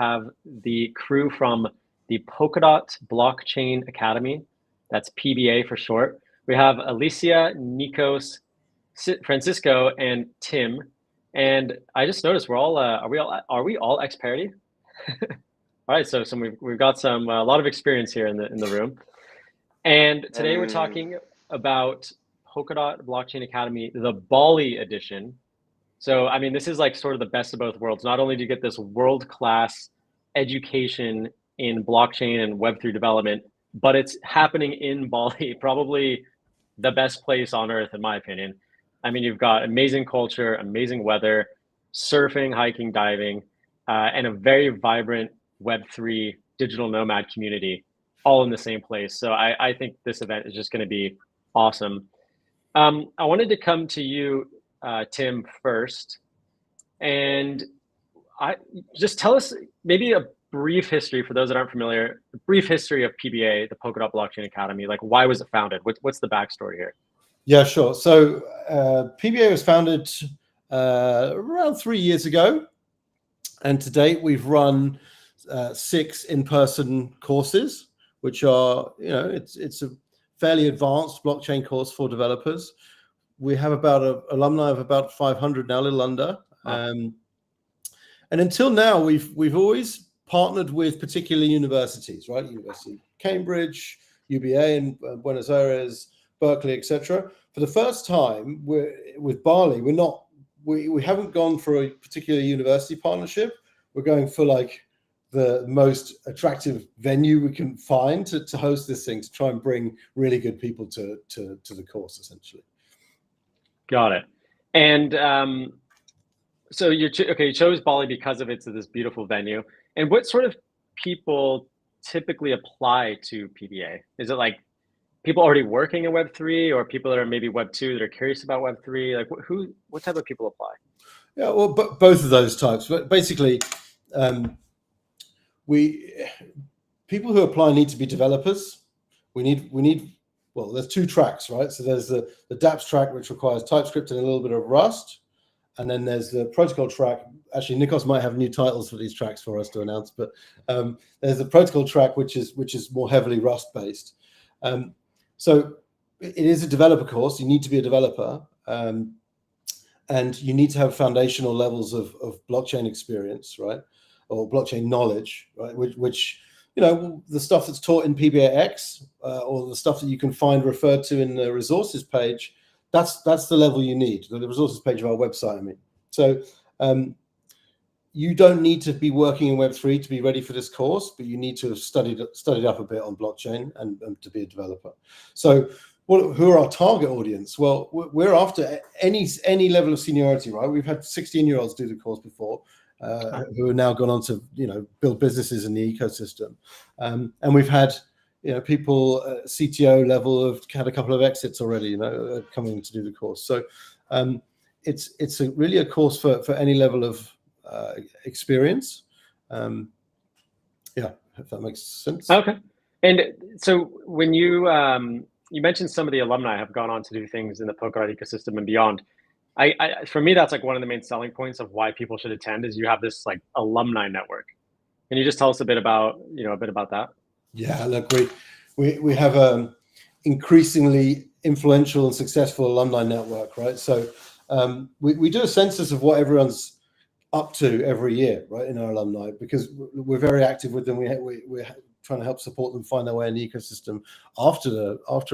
have the crew from the Polkadot Blockchain Academy. That's PBA for short. We have Alicia, Nikos, Francisco, and Tim. And I just noticed we're all are we all ex-Parity? All right, so we've got a lot of experience here in the room. And today we're talking about Polkadot Blockchain Academy, the Bali edition. So, I mean, this is like sort of the best of both worlds. Not only do you get this world-class education in blockchain and Web3 development, but it's happening in Bali, probably the best place on earth, in my opinion. I mean, you've got amazing culture, amazing weather, surfing, hiking, diving, and a very vibrant Web3 digital nomad community, all in the same place. So I think this event is just going to be awesome. I wanted to come to you, Tim, first, and just tell us maybe a brief history for those that aren't familiar, a brief history of PBA, the Polkadot Blockchain Academy. Like, why was it founded? What's the backstory here? Yeah, sure. So PBA was founded around 3 years ago, and to date we've run 6 in-person courses, which are, it's a fairly advanced blockchain course for developers. We have about an alumni of about 500 now, a little under. And until now, we've always partnered with particular universities, right? University of Cambridge, UBA in Buenos Aires, Berkeley, etc. For the first time, with Bali, we haven't gone for a particular university partnership. We're going for like the most attractive venue we can find to host this thing, to try and bring really good people to the course, essentially. Got it. And so you chose Bali because of this beautiful venue. And what sort of people typically apply to PBA? Is it like people already working in Web3, or people that are maybe Web2 that are curious about Web3? Like what type of people apply? Yeah, well, both of those types. But basically, people who apply need to be developers. We need. Well, there's 2 tracks, right? So there's the dApps track, which requires TypeScript and a little bit of Rust. And then there's the protocol track. Actually, Nikos might have new titles for these tracks for us to announce, but there's the protocol track, which is more heavily Rust-based. So it is a developer course. You need to be a developer, and you need to have foundational levels of blockchain experience, right? Or blockchain knowledge, right? Which the stuff that's taught in PBA-X, or the stuff that you can find referred to in the resources page, that's the level you need, the resources page of our website, I mean. So you don't need to be working in Web3 to be ready for this course, but you need to have studied up a bit on blockchain and to be a developer. So who are our target audience? Well, we're after any level of seniority, right? We've had 16-year-olds do the course before, who have now gone on to build businesses in the ecosystem, and we've had people at CTO level have had a couple of exits already, coming to do the course. So it's really a course for any level of experience. Yeah, if that makes sense. Okay. And so when you mentioned some of the alumni have gone on to do things in the Polkadot ecosystem and beyond. For me, that's like one of the main selling points of why people should attend, is you have this like alumni network. Can you just tell us a bit about that? Yeah, look, we have an increasingly influential and successful alumni network, right? So we do a census of what everyone's up to every year, right, in our alumni, because we're very active with them. We're trying to help support them find their way in the ecosystem after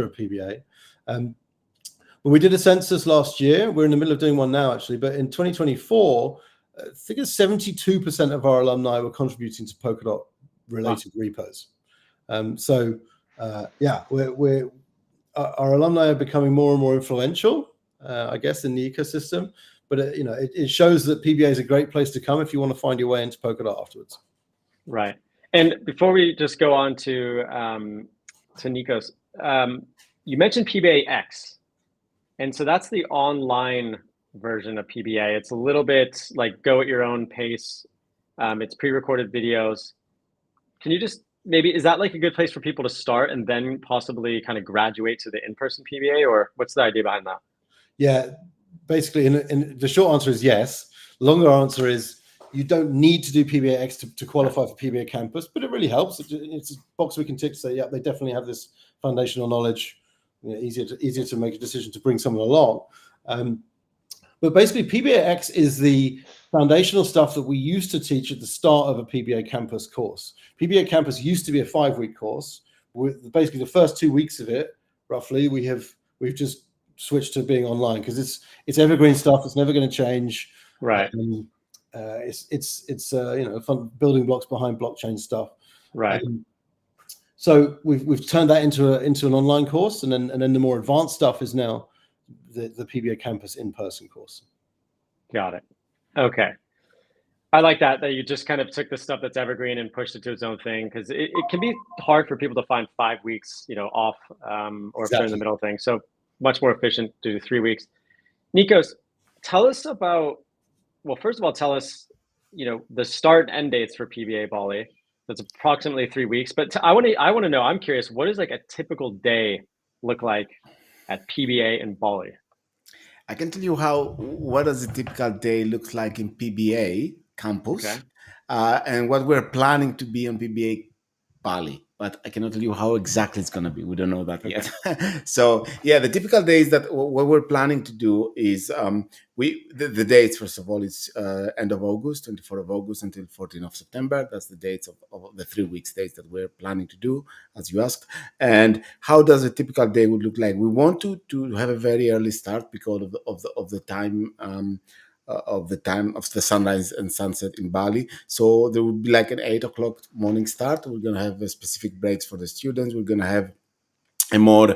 a PBA. But we did a census last year. We're in the middle of doing one now, actually. But in 2024, I think it's 72% of our alumni were contributing to Polkadot-related repos. Yeah, our alumni are becoming more and more influential, I guess, in the ecosystem. But it shows that PBA is a great place to come if you want to find your way into Polkadot afterwards. Right. And before we just go on to Nikos, you mentioned PBA-X. And so that's the online version of PBA. It's a little bit like go at your own pace. It's pre-recorded videos. Can you just is that like a good place for people to start and then possibly kind of graduate to the in-person PBA, or what's the idea behind that? Yeah, basically, in the short answer is yes. The longer answer is You don't need to do PBA-X to qualify for PBA Campus, but it really helps. It's a box we can tick to say, yeah, they definitely have this foundational knowledge. Easier to make a decision to bring someone along. But basically, PBA-X is the foundational stuff that we used to teach at the start of a PBA Campus course. PBA Campus used to be a 5-week course. With basically the first 2 weeks of it, roughly, we've just switched to being online because it's evergreen stuff. It's never going to change. Right. It's fun building blocks behind blockchain stuff. Right. So we've turned that into an online course, and then the more advanced stuff is now the PBA Campus in-person course. Got it. Okay. I like that you just kind of took the stuff that's evergreen and pushed it to its own thing, because it can be hard for people to find 5 weeks, off, or if they're in the middle of things. So much more efficient to do 3 weeks. Nikos, tell us about, well, first of all, tell us, the start and end dates for PBA Bali. That's approximately 3 weeks. But I want to know, I'm curious, what does like a typical day look like at PBA in Bali? I can tell you what does a typical day looks like in PBA campus, okay. And what we're planning to be on PBA Bali, but I cannot tell you how exactly it's going to be. We don't know that yet. So yeah, the typical days that what we're planning to do is the dates, first of all, is end of August, 24th of August until 14th of September. That's the dates of the 3 weeks dates that we're planning to do, as you asked. And how does a typical day would look like? We want to have a very early start because of the time. Of the time of the sunrise and sunset in Bali. So there would be like an 8 o'clock morning start. We're going to have specific breaks for the students. We're going to have a more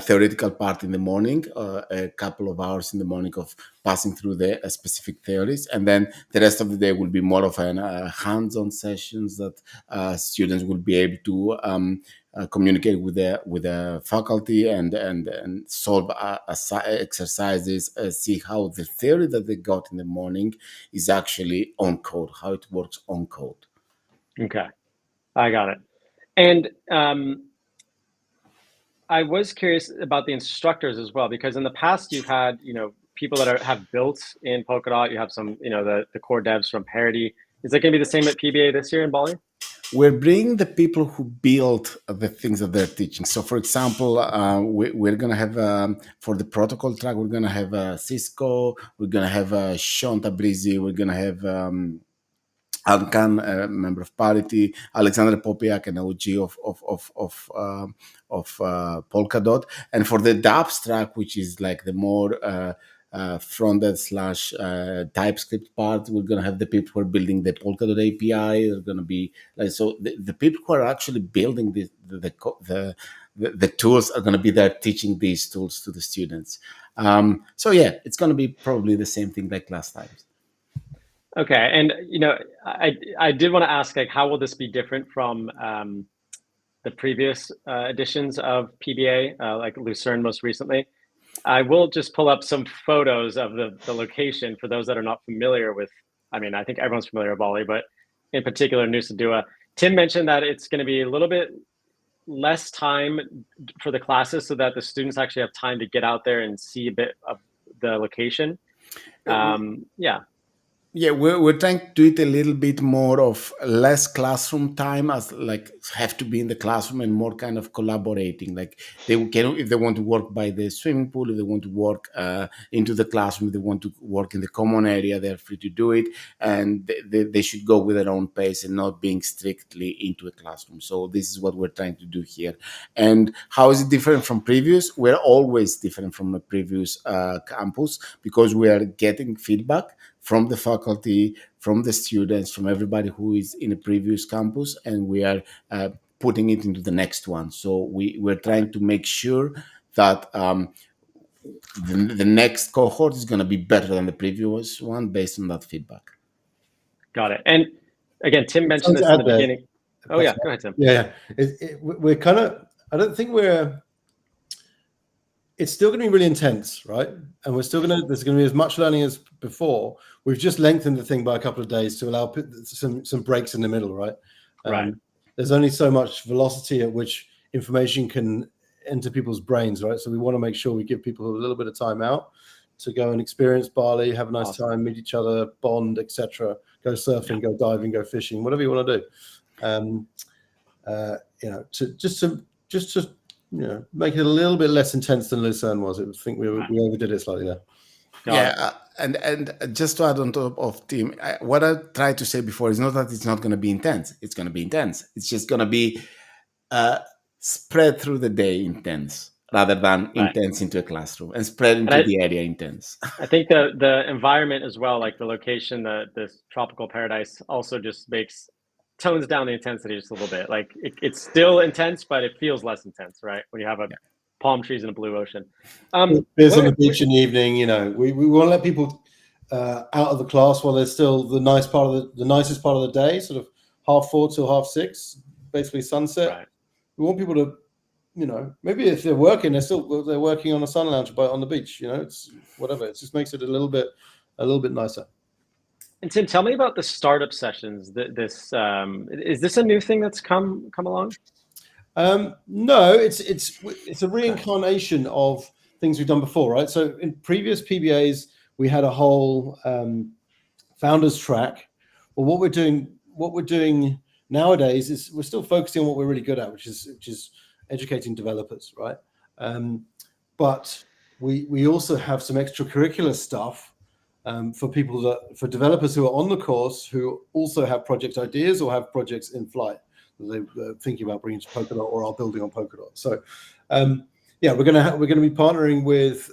theoretical part in the morning, a couple of hours in the morning of passing through the specific theories. And then the rest of the day will be more of an hands-on sessions that students will be able to communicate with the faculty and solve exercises, see how the theory that they got in the morning is actually on code, how it works on code. Okay, I got it. And I was curious about the instructors as well, because in the past you've had, people that have built in Polkadot. You have some, the core devs from Parity. Is it going to be the same at PBA this year in Bali? We're bringing the people who build the things that they're teaching. So, for example, we're going to have, for the protocol track, we're going to have Cisco, we're going to have Sean Tabrizi, we're going to have Alkan, a member of Parity, Alexander Popiak, an OG of Polkadot. And for the dApps track, which is like the more front-end / TypeScript part, we're going to have the people who are building the Polkadot API. They're going to be like, so the people who are actually building the tools are going to be there teaching these tools to the students. So yeah, it's going to be probably the same thing like last time. Okay, and I did want to ask, like, how will this be different from the previous editions of PBA, like Lucerne most recently? I will just pull up some photos of the location for those that are not familiar with. I mean, I think everyone's familiar with Bali, but in particular Nusa Dua. Tim mentioned that it's going to be a little bit less time for the classes, so that the students actually have time to get out there and see a bit of the location. Yeah. Yeah, we're trying to do it a little bit more of less classroom time, as like have to be in the classroom, and more kind of collaborating. Like they can, if they want to work by the swimming pool, if they want to work into the classroom, if they want to work in the common area, they're free to do it, and they should go with their own pace and not being strictly into a classroom. So this is what we're trying to do here. And how is it different from previous? We're always different from a previous campus, because we are getting feedback from the faculty, from the students, from everybody who is in a previous campus, and we are putting it into the next one. So we're trying to make sure that the next cohort is going to be better than the previous one based on that feedback. Got it. And again, Tim mentioned this in the beginning. Oh yeah, go ahead, Tim. Yeah, we're kind of, I don't think it's still going to be really intense, right? And there's going to be as much learning as before. We've just lengthened the thing by a couple of days to allow some breaks in the middle, right? Right. There's only so much velocity at which information can enter people's brains, right? So we want to make sure we give people a little bit of time out to go and experience Bali, have a nice time, meet each other, bond, etc., go surfing, go diving, go fishing, whatever you want to do. Just to make it a little bit less intense than Lucerne was. I think we overdid it slightly there. And just to add on top of Tim, what I tried to say before is not that it's not going to be intense. It's going to be intense. It's just going to be spread through the day intense, rather than intense into a classroom, and spread into the area intense. I think the environment as well, like the location, this tropical paradise, also just tones down the intensity just a little bit. Like it's still intense, but it feels less intense, right? When you have palm trees and a blue ocean. Beers on the beach in the evening. We want to let people out of the class while there's still the nicest part of the day, sort of 4:30 till 6:30, basically sunset. Right. We want people to, maybe if they're working, they're working on a sun lounge on the beach. It's whatever. It just makes it a little bit nicer. And Tim, tell me about the startup sessions. Is this a new thing that's come along? No, it's a reincarnation of things we've done before, right? So in previous PBAs, we had a whole founders track. Well, what we're doing nowadays is we're still focusing on what we're really good at, which is educating developers, right? But we also have some extracurricular stuff for developers who are on the course who also have project ideas or have projects in flight that they're thinking about bringing to Polkadot or are building on Polkadot. So we're going to be partnering with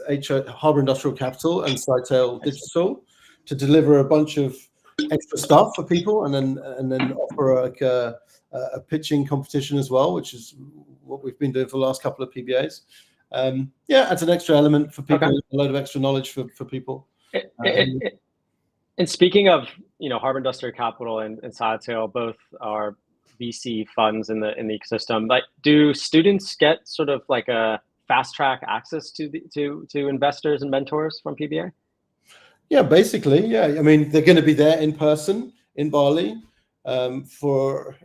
Harbour Industrial Capital and Sightale Digital to deliver a bunch of extra stuff for people, and then offer like a pitching competition as well, which is what we've been doing for the last couple of PBAs. Adds an extra element for people, a load of extra knowledge for people. And speaking of Harbour Industrial Capital and Sightale, both are VC funds in the ecosystem. Like, do students get sort of like a fast track access to investors and mentors from PBA? Yeah, basically, yeah. I mean, they're going to be there in person in Bali. For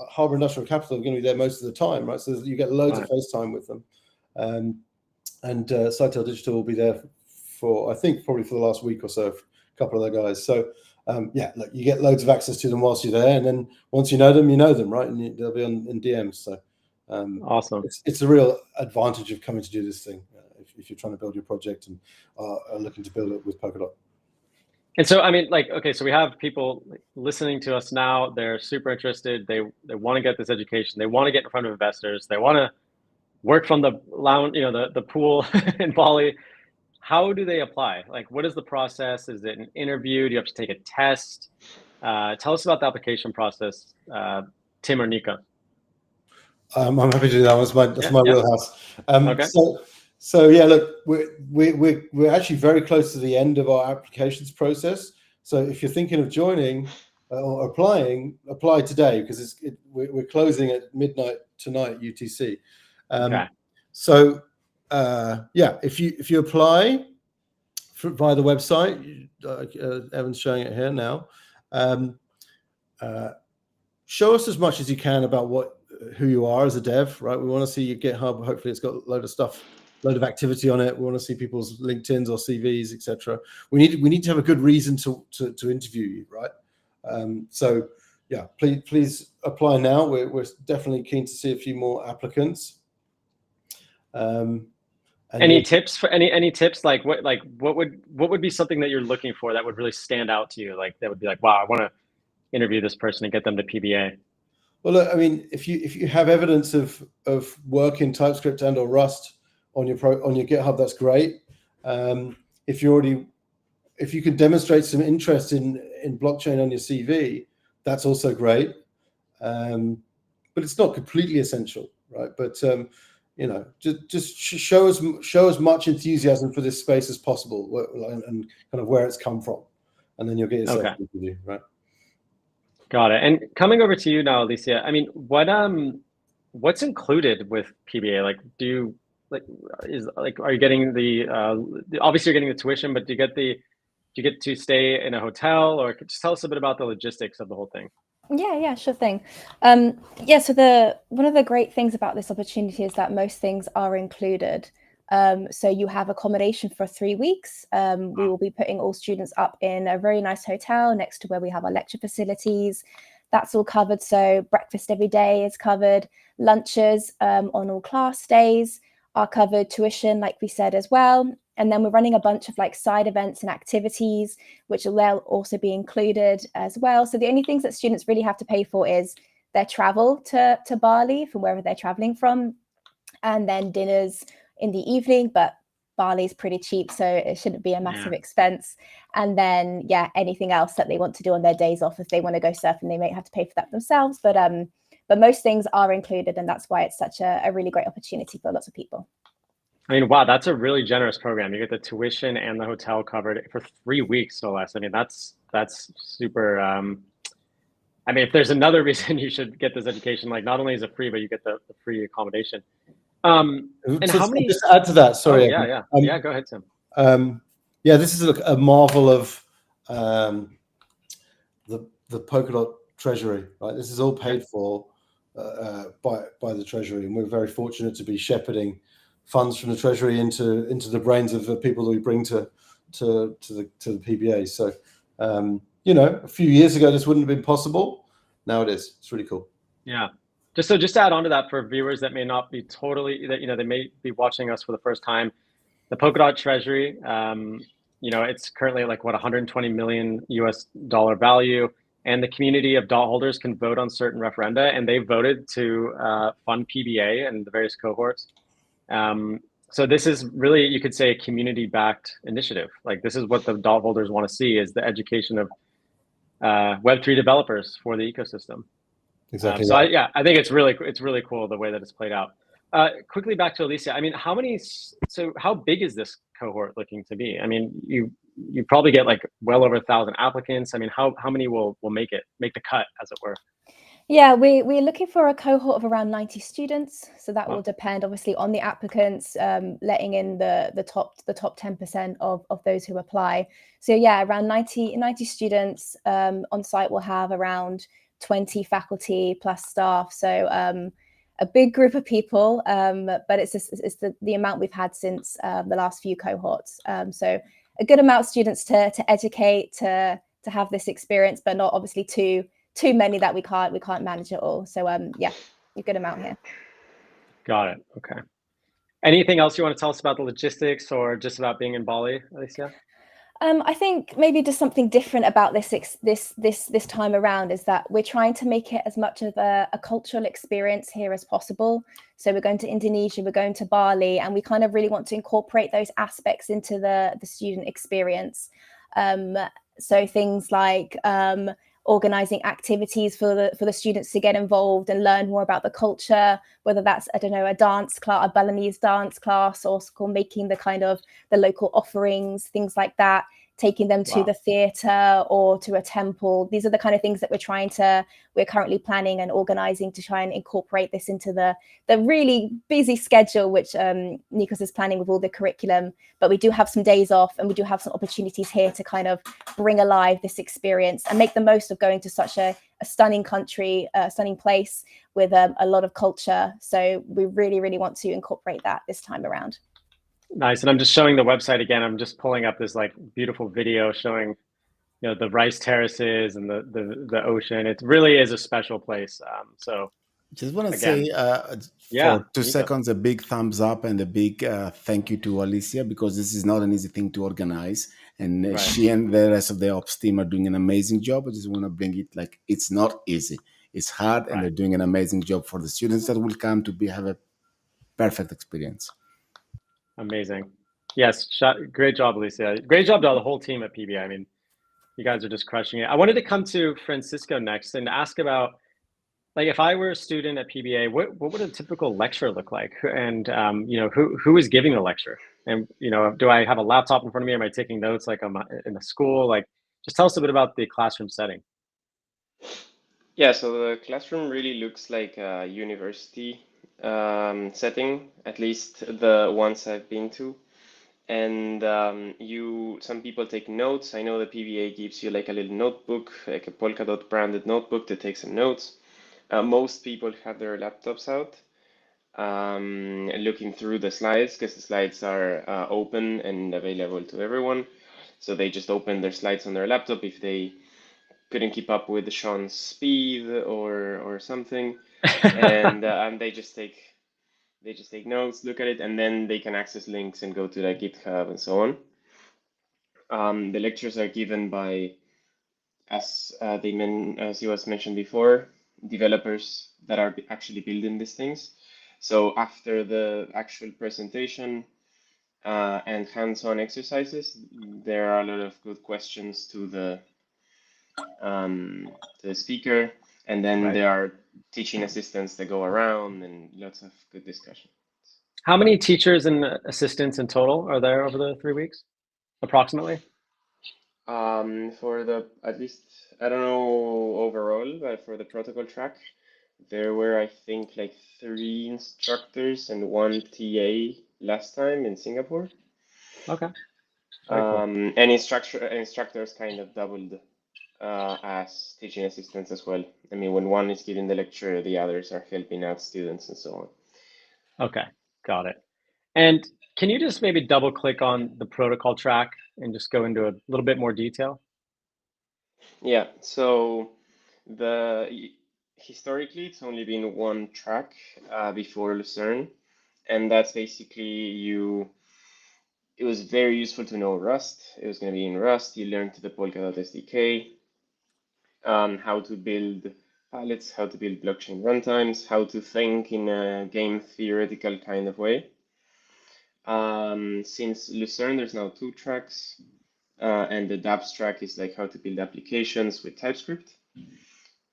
Harbour Industrial Capital, they're going to be there most of the time, right? So you get loads of FaceTime with them. And Sightale Digital will be there for, I think, probably for the last week or so, for a couple of their guys. So look, you get loads of access to them whilst you're there, and then once you know them, right? And they'll be in DMs. So awesome. It's a real advantage of coming to do this thing if you're trying to build your project and are looking to build it with Polkadot. And so, I mean, so we have people listening to us now. They're super interested. They want to get this education. They want to get in front of investors. They want to work from the lounge, the pool in Bali. How do they apply? Like, what is the process? Is it an interview? Do you have to take a test? Tell us about the application process, Tim or Nico. I'm happy to do that. That's my wheelhouse. Okay. So yeah, look, we're actually very close to the end of our applications process. So if you're thinking of joining or applying, apply today, because we're closing at midnight tonight UTC. Okay. So if you apply via the website, Evan's showing it here now. Show us as much as you can about who you are as a dev, right? We want to see your GitHub. Hopefully, it's got a load of stuff, load of activity on it. We want to see people's LinkedIn's or CVs, etc. We need to have a good reason to interview you, right? So yeah, please apply now. We're definitely keen to see a few more applicants. Any tips like what would be something that you're looking for that would really stand out to you, like that would be like, wow, I want to interview this person and get them to PBA? Well, look, I mean, if you have evidence of work in TypeScript and or Rust on your GitHub, that's great. If you can demonstrate some interest in blockchain on your CV, that's also great. But it's not completely essential, right? But just show as much enthusiasm for this space as possible, and kind of where it's come from, and then you'll get yourself an interview, right? Got it. And coming over to you now, Alicia, I mean, what's included with PBA? Like, are you getting obviously you're getting the tuition, but do you get to stay in a hotel, or just tell us a bit about the logistics of the whole thing? Yeah, sure thing. So one of the great things about this opportunity is that most things are included. So you have accommodation for 3 weeks. We will be putting all students up in a very nice hotel next to where we have our lecture facilities. That's all covered. So breakfast every day is covered. Lunches on all class days are covered. Tuition, like we said, as well. And then we're running a bunch of like side events and activities, which will also be included as well. So the only things that students really have to pay for is their travel to Bali from wherever they're traveling from, and then dinners in the evening. But Bali is pretty cheap, so it shouldn't be a massive expense. And then, yeah, anything else that they want to do on their days off, if they want to go surfing, they may have to pay for that themselves. But most things are included, and that's why it's such a really great opportunity for lots of people. I mean, wow, that's a really generous program. You get the tuition and the hotel covered for 3 weeks, no less. I mean, that's super. I mean, if there's another reason you should get this education, like not only is it free, but you get the free accommodation. And how many? Just add to that. Sorry. Oh, yeah. Go ahead, Tim. Yeah, this is a marvel of the Polkadot Treasury, right? This is all paid for by the Treasury, and we're very fortunate to be shepherding funds from the Treasury into the brains of the people that we bring to the PBA. So, a few years ago this wouldn't have been possible. Now it is. It's really cool. Yeah. Just to add on to that, for viewers that may not be totally, they may be watching us for the first time, the Polkadot Treasury, it's currently like 120 million US dollar value, and the community of DAO holders can vote on certain referenda, and they voted to fund PBA and the various cohorts. So this is really, you could say, a community-backed initiative. Like, this is what the DAO holders want to see, is the education of Web3 developers for the ecosystem. Exactly. So I think it's really cool the way that it's played out. Quickly back to Alicia. I mean, how big is this cohort looking to be? I mean, you probably get like well over 1,000 applicants. I mean, how many will make the cut, as it were? Yeah, we're looking for a cohort of around 90 students. So that will depend obviously on the applicants, letting in the top 10% of those who apply. So yeah, around 90 students. On site we'll have around 20 faculty plus staff. So a big group of people, but it's the amount we've had since the last few cohorts. So a good amount of students to educate, to have this experience, but not obviously too many that we can't manage it all. So yeah, a good amount here. Got it. Okay. Anything else you want to tell us about the logistics, or just about being in Bali, Alicia? I think maybe just something different about this time around is that we're trying to make it as much of a cultural experience here as possible. So we're going to Indonesia, we're going to Bali, and we kind of really want to incorporate those aspects into the student experience. So things like organizing activities for the students to get involved and learn more about the culture, whether that's, I don't know, a dance class, a Balinese dance class, or making the local offerings, things like that, taking them to the theatre or to a temple. These are the kind of things that we're currently planning and organizing to try and incorporate this into the really busy schedule, which Nikos is planning with all the curriculum. But we do have some days off, and we do have some opportunities here to kind of bring alive this experience and make the most of going to such a stunning country, a stunning place with a lot of culture. So we really, really want to incorporate that this time around. Nice. And I'm just showing the website again. I'm just pulling up this like beautiful video showing, the rice terraces and the ocean. It really is a special place. So just want to say for 2 seconds, a big thumbs up and a big thank you to Alicia, because this is not an easy thing to organize. And she and the rest of the ops team are doing an amazing job. I just want to bring it, like, it's not easy. It's hard, and they're doing an amazing job for the students that will come to have a perfect experience. Amazing. Yes. Great job, Alicia. Great job to the whole team at PBA. I mean, you guys are just crushing it. I wanted to come to Francisco next and ask about, like, if I were a student at PBA, what would a typical lecture look like? And, who is giving the lecture? And, do I have a laptop in front of me? Am I taking notes like I'm in a school? Like, just tell us a bit about the classroom setting. Yeah, so the classroom really looks like a university setting, at least the ones I've been to. And some people take notes. I know the PBA gives you like a little notebook, like a Polkadot branded notebook to take some notes. Most people have their laptops out. looking through the slides, because the slides are open and available to everyone. So they just open their slides on their laptop if they couldn't keep up with Sean's speed or something, and they just take notes, look at it, and then they can access links and go to their GitHub and so on. The lectures are given by, as it was mentioned before, developers that are actually building these things. So after the actual presentation and hands-on exercises, there are a lot of good questions to the speaker, and then there are teaching assistants that go around and lots of good discussion. How many teachers and assistants in total are there over the 3 weeks, approximately? For the, at least, I don't know overall, but for the protocol track, there were, I think, like 3 instructors and 1 TA last time in Singapore. Okay. Cool. And instructors kind of doubled as teaching assistants as well. I mean, when one is giving the lecture, the others are helping out students and so on. Okay, got it. And can you just maybe double click on the protocol track and just go into a little bit more detail? Yeah, so historically it's only been 1 track before Lucerne, and that's basically it was very useful to know Rust. It was going to be in Rust. You learned the Polkadot SDK, how to build palettes, how to build blockchain runtimes, how to think in a game theoretical kind of way. Since Lucerne, there's now 2 tracks, and the dApps track is like how to build applications with TypeScript.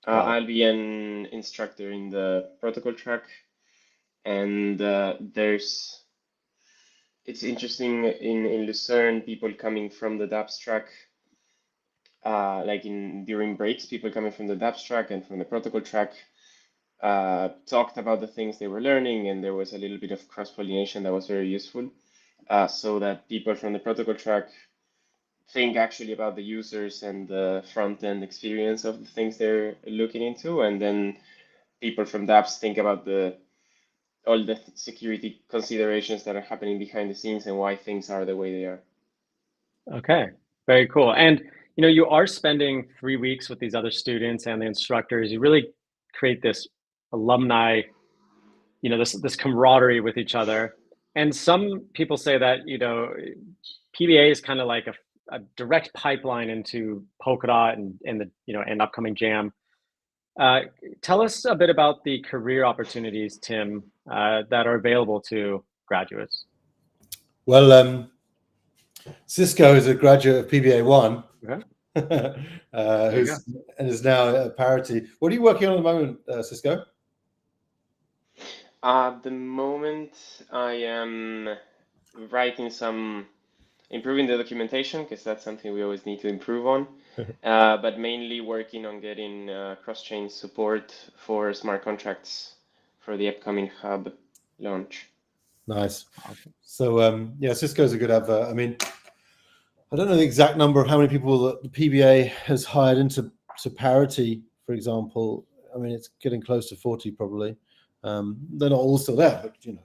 I'll be an instructor in the protocol track, and it's interesting in Lucerne, people coming from the dApps track, during breaks, people coming from the dApps track and from the protocol track talked about the things they were learning, and there was a little bit of cross-pollination that was very useful, so that people from the protocol track think actually about the users and the front-end experience of the things they're looking into, and then people from dApps think about all the security considerations that are happening behind the scenes and why things are the way they are. Okay, very cool. And you are spending 3 weeks with these other students and the instructors. You really create this alumni, this camaraderie with each other. And some people say that PBA is kind of like a direct pipeline into Polkadot and the and upcoming Jam. Tell us a bit about the career opportunities, Tim, that are available to graduates. Well, Cisco is a graduate of PBA-1, and is now at parity. What are you working on at the moment, Cisco? At the moment, I am writing improving the documentation, because that's something we always need to improve on, but mainly working on getting cross-chain support for smart contracts for the upcoming hub launch. Nice. So yeah, Cisco is a good advert. I mean, I don't know the exact number of how many people that the PBA has hired into parity, for example. I mean, it's getting close to 40 probably. They're not all still there, but in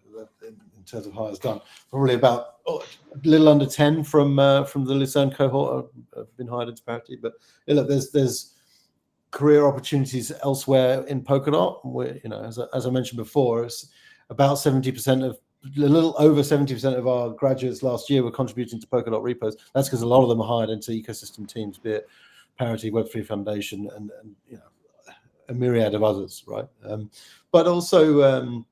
terms of hires done, probably about a little under 10 from the Lucerne cohort have been hired into parity. But look, there's career opportunities elsewhere in Polkadot. Where, as I mentioned before, it's about 70% a little over 70% of our graduates last year were contributing to Polkadot repos. That's because a lot of them are hired into ecosystem teams, be it Parity, Web3 Foundation, and a myriad of others, right? But also,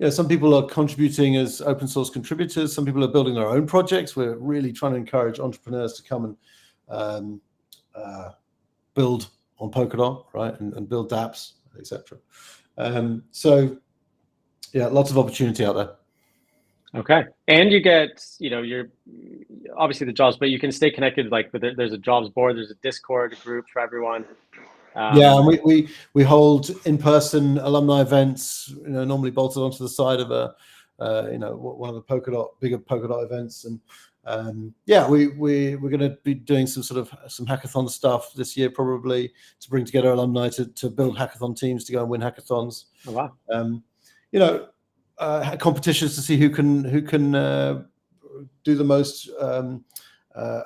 some people are contributing as open source contributors. Some people are building their own projects. We're really trying to encourage entrepreneurs to come and build on Polkadot, right, and build dApps, etc. So, yeah, lots of opportunity out there. Okay, and you get, you're obviously the jobs, but you can stay connected. Like, there's a jobs board, there's a Discord group for everyone. Yeah, and we hold in-person alumni events, normally bolted onto the side of one of the bigger Polkadot events, and yeah, we're going to be doing some hackathon stuff this year, probably, to bring together alumni to build hackathon teams to go and win hackathons. Oh, wow. competitions to see who can do the most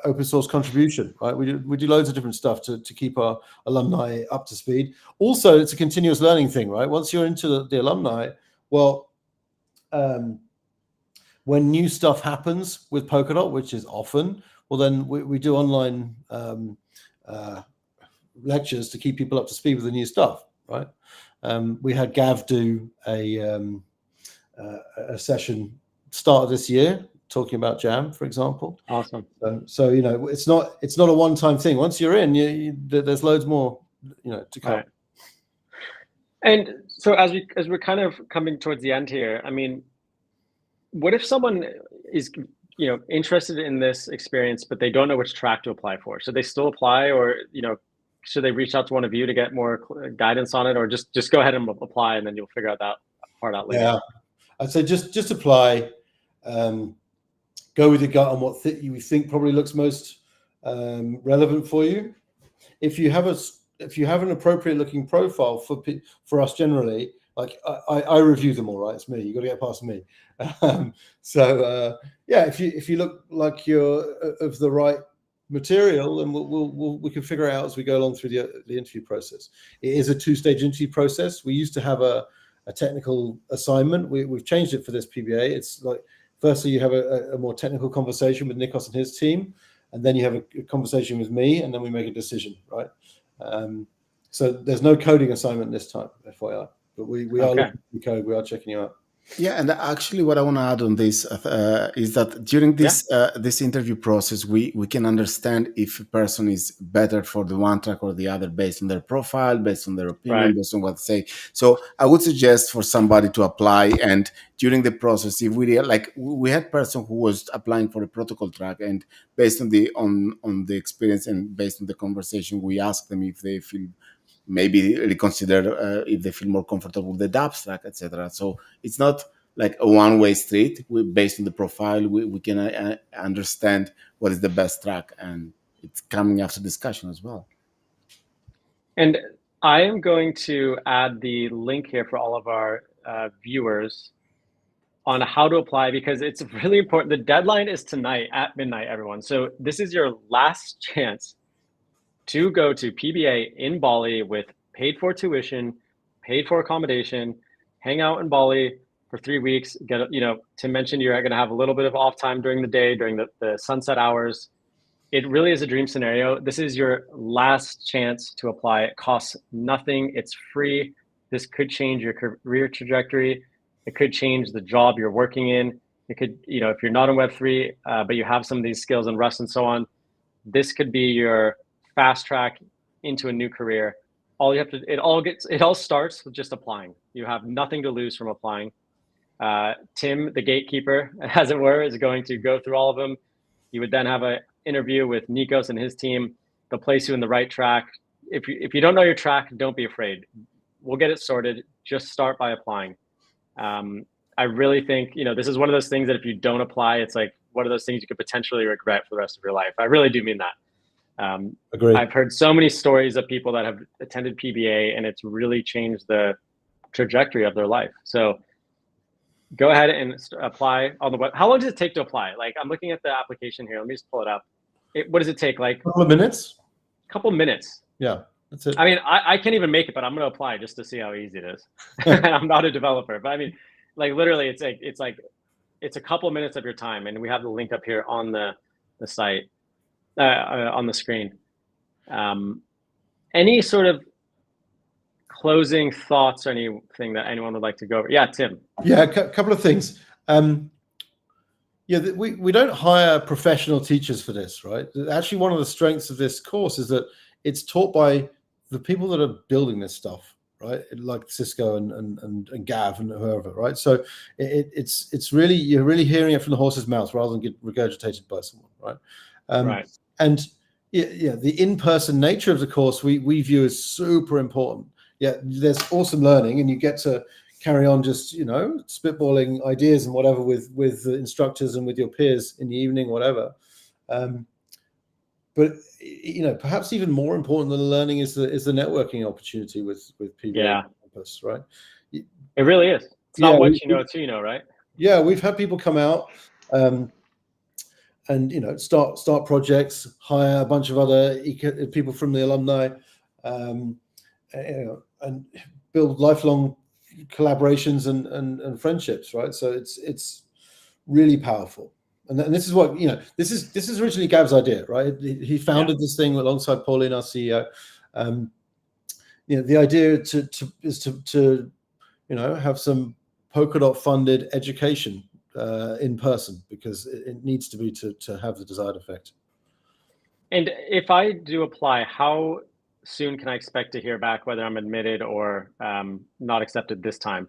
open source contribution, right? We do loads of different stuff to keep our alumni up to speed. Also, it's a continuous learning thing, right? Once you're into the alumni, well, when new stuff happens with Polkadot, which is often, well, then we do online lectures to keep people up to speed with the new stuff, right? We had Gav do a session start of this year talking about Jam, for example. Awesome. So you know, it's not a one-time thing. Once you're in, there's loads more, you know, to come. Right. And so as we're kind of coming towards the end here, I mean, what if someone is, you know, interested in this experience, but they don't know which track to apply for? Should they still apply, or, you know, should they reach out to one of you to get more guidance on it, or just go ahead and apply and then you'll figure out that part out later? Yeah, I'd say just apply. Go with your gut on what you think probably looks most relevant for you. If you have an appropriate looking profile for us generally, like I review them all, right? It's me. You got to get past me. Yeah, if you look like you're of the right material, and we can figure it out as we go along through the interview process. It is a 2-stage interview process. We used to have a technical assignment. We've changed it for this PBA. It's like, firstly, you have a more technical conversation with Nikos and his team, and then you have a conversation with me, and then we make a decision, right? So there's no coding assignment this time, FYI. But we are looking at the code. We are checking you out. Yeah, and actually, what I want to add on this is that during this interview process, we can understand if a person is better for the one track or the other based on their profile, based on their opinion, based on what they say. So I would suggest for somebody to apply, and during the process, if we had a person who was applying for a protocol track, and based on the experience and based on the conversation, we asked them if they feel maybe reconsider if they feel more comfortable with the dApps track, etc. So it's not like a one-way street. Based on the profile, we can understand what is the best track, and it's coming after discussion as well. And I am going to add the link here for all of our viewers on how to apply, because it's really important. The deadline is tonight at midnight, everyone. So this is your last chance to go to PBA in Bali with paid for tuition, paid for accommodation, hang out in Bali for 3 weeks. Get, you know, Tim mentioned you're going to have a little bit of off time during the day, during the sunset hours. It really is a dream scenario. This is your last chance to apply. It costs nothing. It's free. This could change your career trajectory. It could change the job you're working in. It could, you know, if you're not in Web3, but you have some of these skills in Rust and so on, this could be your fast track into a new career. All you have to, it all starts with just applying. You have nothing to lose from applying. Tim, the gatekeeper, as it were, is going to go through all of them. You would then have an interview with Nikos and his team. They'll place you in the right track. If you don't know your track, don't be afraid. We'll get it sorted. Just start by applying. I really think, you know, this is one of those things that if you don't apply, it's like one of those things you could potentially regret for the rest of your life. I really do mean that. Agreed. I've heard so many stories of people that have attended PBA, and it's really changed the trajectory of their life. So go ahead and apply on the web. How long does it take to apply? Like, I'm looking at the application here. Let me just pull it up. What does it take? Like a couple of minutes? A couple minutes. Yeah, that's it. I mean, I can't even make it, but I'm going to apply just to see how easy it is. I'm not a developer, but I mean, like literally it's a couple of minutes of your time. And we have the link up here on the site. On the screen. Any sort of closing thoughts or anything that anyone would like to go over? Yeah, Tim. Yeah, a couple of things. Yeah, we don't hire professional teachers for this, right? Actually, one of the strengths of this course is that it's taught by the people that are building this stuff, right? Like Cisco and Gav and whoever, right? So it's really, you're really hearing it from the horse's mouth rather than get regurgitated by someone, right? Right. And yeah, the in-person nature of the course we view as super important. Yeah, there's awesome learning, and you get to carry on just, you know, spitballing ideas and whatever with the instructors and with your peers in the evening, whatever. But you know, perhaps even more important than the learning is the networking opportunity with PBA campus, right? It really is. It's not what you know, it's who you know, right? Yeah, we've had people come out and start projects, hire a bunch of other people from the alumni, and build lifelong collaborations and friendships, right? So it's really powerful. And this is what this is originally Gab's idea, right? He founded this thing alongside Pauline, our CEO. The idea is to have some Polkadot funded education in person, because it needs to be to have the desired effect. And if I do apply, how soon can I expect to hear back whether I'm admitted or not accepted this time?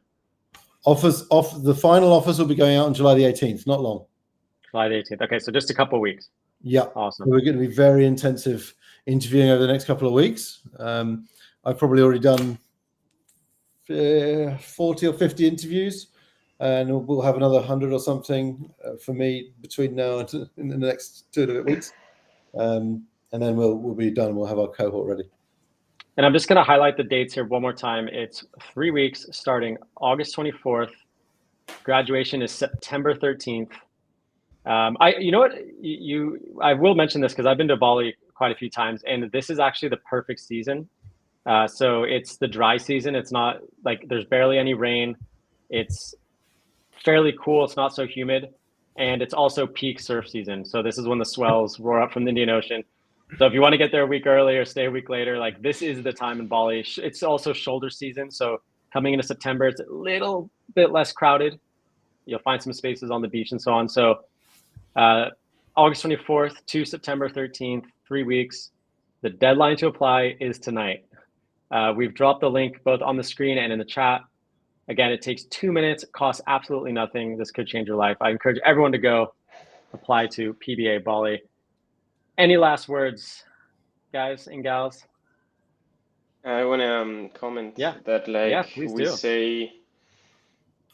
The final offers will be going out on July the 18th, not long. July the 18th. Okay, so just a couple of weeks. Yeah. Awesome. So we're going to be very intensive interviewing over the next couple of weeks. I've probably already done 40 or 50 interviews, and we'll have another 100 or something for me between now and in the next 2 to 8 weeks. And then we'll be done. We'll have our cohort ready. And I'm just going to highlight the dates here one more time. It's 3 weeks starting August 24th. Graduation is September 13th. I will mention this because I've been to Bali quite a few times, and this is actually the perfect season. So it's the dry season. It's not like there's barely any rain. It's fairly cool. It's not so humid, and it's also peak surf season. So this is when the swells roar up from the Indian Ocean. So if you want to get there a week early or stay a week later, like this is the time in Bali. It's also shoulder season. So coming into September, it's a little bit less crowded. You'll find some spaces on the beach and so on. So August 24th to September 13th, 3 weeks. The deadline to apply is tonight. We've dropped the link both on the screen and in the chat. Again, it takes 2 minutes, it costs absolutely nothing. This could change your life. I encourage everyone to go apply to PBA Bali. Any last words, guys and gals? I want to comment that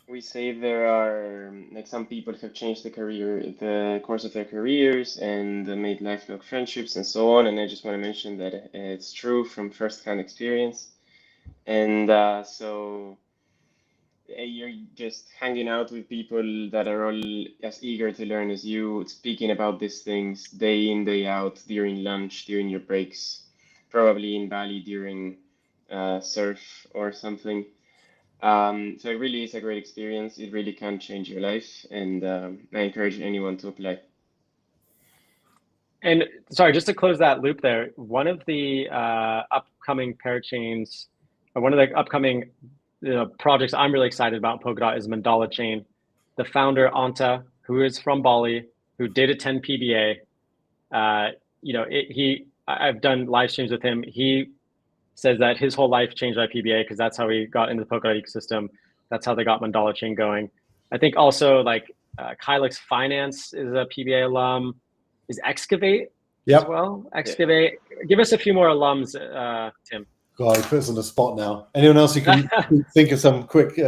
we say there are some people have changed the course of their careers and made lifelong friendships and so on. And I just want to mention that it's true from first-hand experience. And so you're just hanging out with people that are all as eager to learn as you, speaking about these things day in, day out, during lunch, during your breaks, probably in Bali during surf or something. So it really is a great experience. It really can change your life, and I encourage anyone to apply. And sorry, just to close that loop there, one of the upcoming parachains, or one of the upcoming projects I'm really excited about in Polkadot is Mandala Chain. The founder, Anta, who is from Bali, who did attend PBA, I've done live streams with him. He says that his whole life changed by PBA because that's how he got into the Polkadot ecosystem. That's how they got Mandala Chain going. I think also like Kylix Finance is a PBA alum. Is Excavate as well? Excavate. Yeah. Give us a few more alums, Tim. God, he puts us on the spot now. Anyone else who can think of some quick?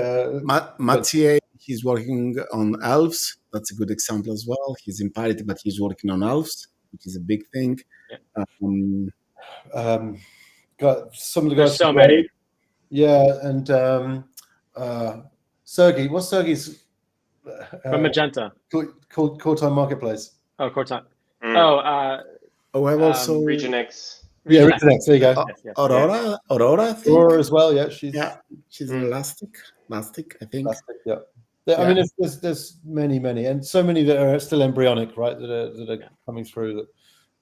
Mathieu, he's working on Elves. That's a good example as well. He's in Parity, but he's working on Elves, which is a big thing. Yeah. Got some of the guys. There's so many. Yeah, and Sergey. What's Sergey's? From Magenta. Core Time Marketplace. Oh, Core Time. I have also Region X. Yeah, Region X. There you go. Yes. Aurora. Aurora as well. Yeah, she's an Elastic, I think. Elastic, yeah. I mean, there's many, and so many that are still embryonic, right? That are coming through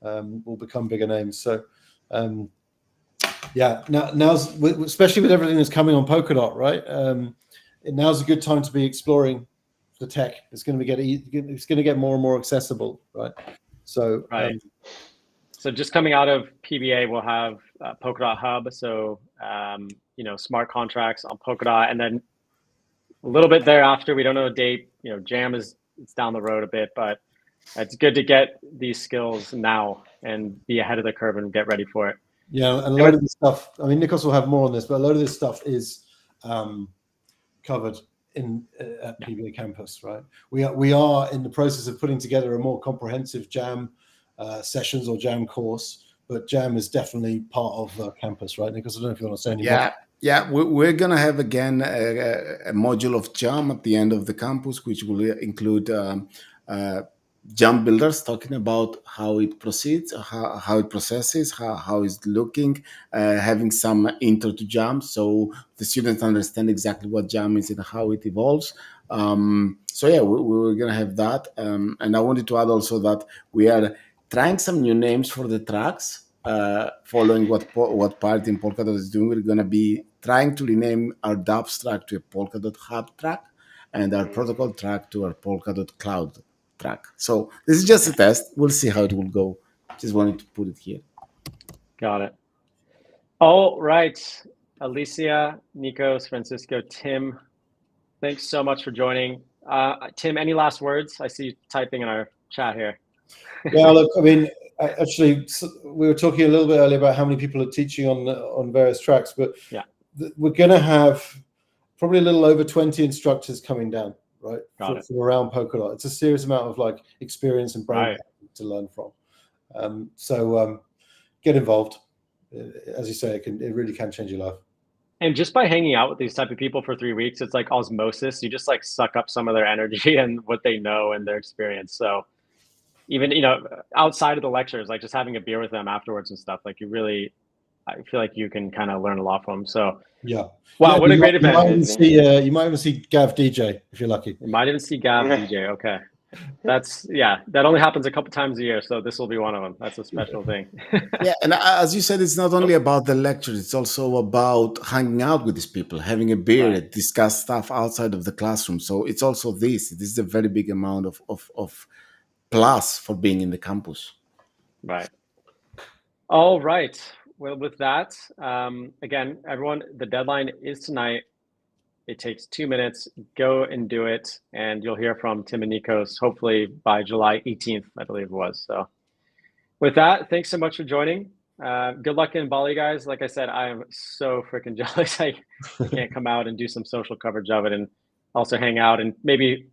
that will become bigger names. So, now's especially with everything that's coming on Polkadot, right? Now's a good time to be exploring the tech. It's going to get more and more accessible, right? So, so just coming out of PBA, we'll have Polkadot Hub. So, smart contracts on Polkadot, and then a little bit thereafter, we don't know a date. Jam it's down the road a bit, but it's good to get these skills now and be ahead of the curve and get ready for it. Yeah, and a lot of this stuff. I mean, Nikos will have more on this, but a lot of this stuff is covered at PBA campus, right? We are in the process of putting together a more comprehensive Jam sessions or Jam course, but Jam is definitely part of campus, right? Nikos, I don't know if you want to say anything. Yeah, we're gonna have again a module of Jam at the end of the campus, which will include Jam builders talking about how it proceeds, how it processes, how it's looking, having some intro to Jam, so the students understand exactly what Jam is and how it evolves. So yeah, we're gonna have that, and I wanted to add also that we are trying some new names for the tracks. Following what Party in Polkadot is doing, we're going to be trying to rename our dApps track to a Polkadot Hub track and our protocol track to our Polkadot Cloud track. So this is just a test. We'll see how it will go. Just wanted to put it here. Got it. All right. Alicia, Nikos, Francisco, Tim, thanks so much for joining. Tim, any last words? I see you typing in our chat here. Yeah, look, I mean, actually, we were talking a little bit earlier about how many people are teaching on various tracks, but yeah, we're going to have probably a little over 20 instructors coming down, right, from around Polkadot. It's a serious amount of like experience and brain to learn from. So get involved. As you say, it really can change your life. And just by hanging out with these type of people for 3 weeks, it's like osmosis. You just like suck up some of their energy and what they know and their experience. So even, you know, outside of the lectures, like just having a beer with them afterwards and stuff, like I feel like you can kind of learn a lot from them. So yeah. Wow, what a great event. You might even see Gav DJ if you're lucky. You might even see Gav DJ. Okay. That only happens a couple times a year, so this will be one of them. That's a special thing. Yeah, and as you said, it's not only about the lectures, it's also about hanging out with these people, having a beer, discuss stuff outside of the classroom. So it's also this is a very big amount of plus for being in the campus. Right. All right. Well, with that, again, everyone, the deadline is tonight. It takes 2 minutes. Go and do it, and you'll hear from Tim and Nikos hopefully by July 18th, I believe it was. So with that, thanks so much for joining. Good luck in Bali, guys. Like I said, I am so freaking jealous. I can't come out and do some social coverage of it and also hang out and maybe,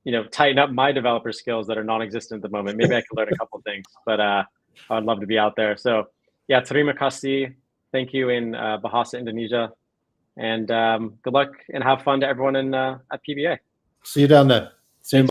you know, tighten up my developer skills that are non-existent at the moment. Maybe I can learn a couple of things, but I'd love to be out there. So yeah, terima kasih. Thank you in Bahasa Indonesia. And good luck and have fun to everyone at PBA. See you down there. See you.